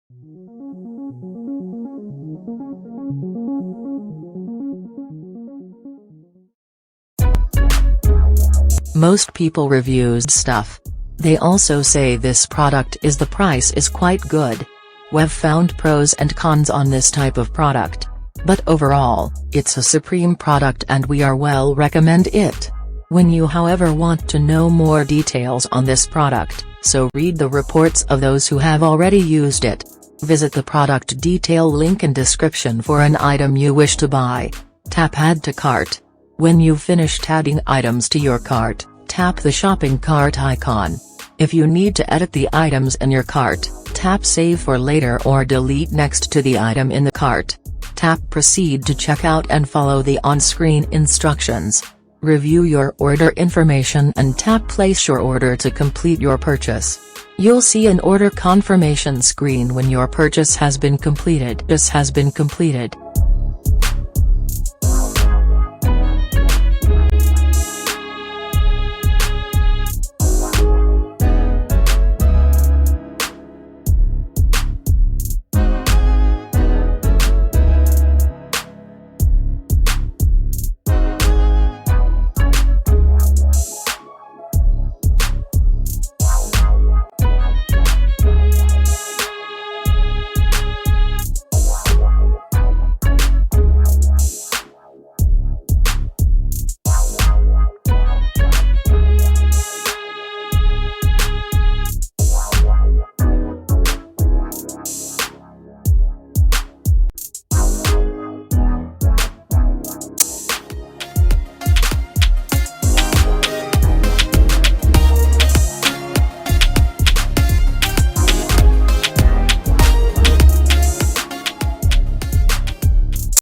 Most people reviews stuff. They also say this product is the price is quite good. We've found pros and cons on this type of product. But overall, it's a supreme product and we are well recommend it. When you however want to know more details on this product, so read the reports of those who have already used it. Visit the product detail link in description for an item you wish to buy. Tap add to cart. When you've finished adding items to your cart, tap the shopping cart icon. If you need to edit the items in your cart, tap save for later or delete next to the item in the cart. Tap proceed to checkout and follow the on-screen instructions. Review your order information and tap place your order to complete your purchase. You'll see an order confirmation screen when your purchase has been completed.